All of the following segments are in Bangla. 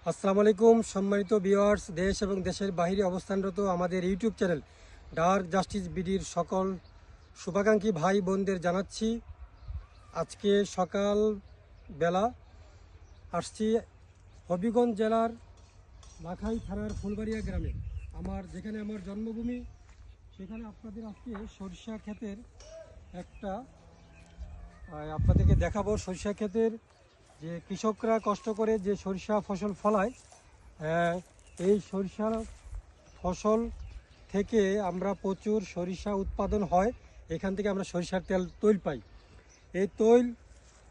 আসসালামু আলাইকুম সম্মানিত ভিউয়ার্স, দেশ এবং দেশের বাইরে অবস্থানরত আমাদের ইউটিউব চ্যানেল ডার্ক জাস্টিস বিডির সকল শুভাকাঙ্ক্ষী ভাই বোনদের জানাচ্ছি আজকে সকাল বেলা আসছি হবিগঞ্জ জেলার লাখাই থানার ফুলবাড়িয়া গ্রামে, যেখানে আমার জন্মভূমি। সেখানে আপনাদের আজকে সরিষা ক্ষেতের আপনাদেরকে দেখাবো সরিষা ক্ষেতের যে কৃষকরা কষ্ট করে যে সরিষা ফসল ফলায়, এই সরিষার ফসল থেকে আমরা প্রচুর সরিষা উৎপাদন হয়। এখান থেকে আমরা সরিষার তৈল পাই। এই তৈল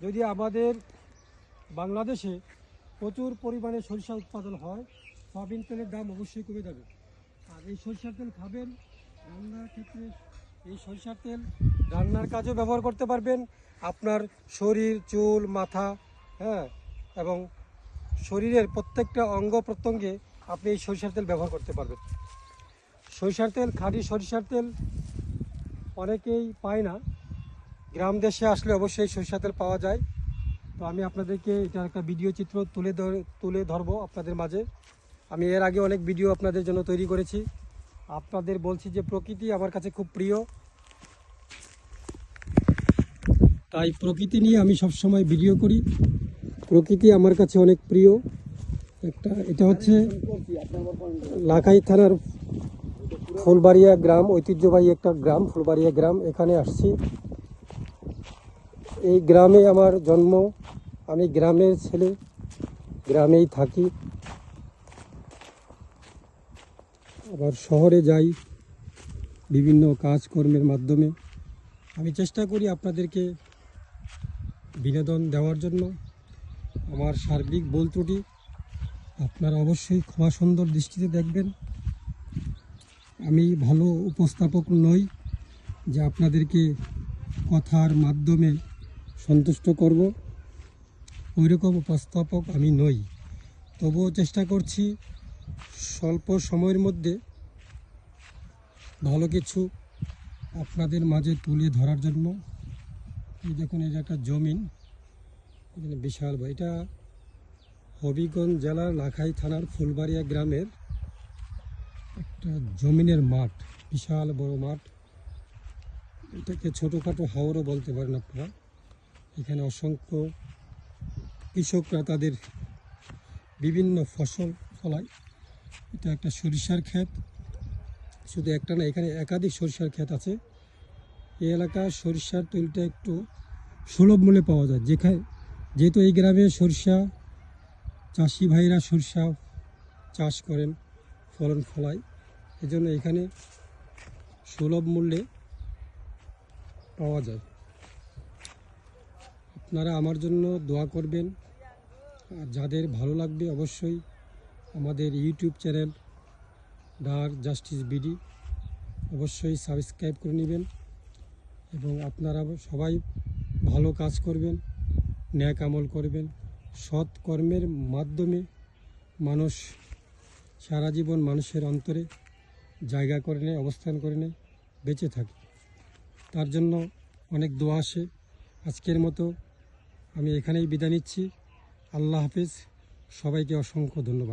যদি আমাদের বাংলাদেশে প্রচুর পরিমাণে সরিষা উৎপাদন হয়, সয়াবিন তেলের দাম অবশ্যই কমে যাবে। আর এই সরিষার তেল খাবেন রান্নার ক্ষেত্রে, এই সরিষার তেল রান্নার কাজেও ব্যবহার করতে পারবেন। আপনার শরীর, চুল, মাথা, এবং শরীরের প্রত্যেকটা অঙ্গ প্রত্যঙ্গে আপনি এই সরিষার তেল ব্যবহার করতে পারবেন। সরিষার তেল, খাঁটি সরিষার তেল অনেকেই পায় না, গ্রাম দেশে আসলে অবশ্যই সরিষার তেল পাওয়া যায়। তো আমি আপনাদেরকে এটার একটা ভিডিও চিত্র তুলে ধরবো আপনাদের মাঝে। আমি এর আগে অনেক ভিডিও আপনাদের জন্য তৈরি করেছি। আপনাদের বলছি যে প্রকৃতি আমার কাছে খুব প্রিয়, তাই প্রকৃতি নিয়ে আমি সবসময় ভিডিও করি। প্রকৃতি আমার কাছে অনেক প্রিয়। এটা হচ্ছে লাখাই থানার ফুলবাড়িয়া গ্রাম, ঐতিহ্যবাহী একটা গ্রাম ফুলবাড়িয়া গ্রাম। এখানে আসছি, এই গ্রামে আমার জন্ম, আমি গ্রামের ছেলে, গ্রামেই থাকি। আবার শহরে যাই বিভিন্ন কাজকর্মের মাধ্যমে। আমি চেষ্টা করি আপনাদেরকে বিনোদন দেওয়ার জন্য। আমার সার্বিক ভুল ত্রুটি আপনারা অবশ্যই ক্ষমা সুন্দর দৃষ্টিতে দেখবেন। আমি ভালো উপস্থাপক নই যে আপনাদেরকে কথার মাধ্যমে সন্তুষ্ট করব, ওইরকম উপস্থাপক আমি নই। তবুও চেষ্টা করছি স্বল্প সময়ের মধ্যে ভালো কিছু আপনাদের মাঝে তুলে ধরার জন্য। এই দেখুন, এটা একটা জমিন, এখানে বিশাল, এটা হবিগঞ্জ জেলার লাখাই থানার ফুলবাড়িয়া গ্রামের একটা জমিনের মাঠ, বিশাল বড় মাঠ। এটাকে ছোটোখাটো হাওরও বলতে পারেন আপনারা। এখানে অসংখ্য কৃষকরা তাদের বিভিন্ন ফসল ফলায়। এটা একটা সরিষার ক্ষেত, শুধু একটা না, এখানে একাধিক সরিষার ক্ষেত আছে। এই এলাকার সরিষার তেলটা একটু সুলভ মূল্যে পাওয়া যায়, যেহেতু এই গ্রামে সরিষা চাষি ভাইরা সরিষা চাষ করেন, ফলন ফলায়, এজন্য এখানে সুলভ মূল্যে পাওয়া যায়। আপনারা আমার জন্য দোয়া করবেন, আর যাদের ভালো লাগবে অবশ্যই আমাদের YouTube channel dark justice BD অবশ্যই সাবস্ক্রাইব করে নেবেন। এবং আপনারা সবাই ভালো কাজ করবেন, ন্যাক আমল করবেন। সৎ কর্মের মাধ্যমে মানুষ সারা জীবন মানুষের অন্তরে জায়গা করে নেয়, অবস্থান করে নেয়, বেঁচে থাকে। তার জন্য অনেক দোয়া আসে। আজকের মতো আমি এখানেই বিদায় নিচ্ছি। আল্লাহ হাফেজ, সবাইকে অসংখ্য ধন্যবাদ।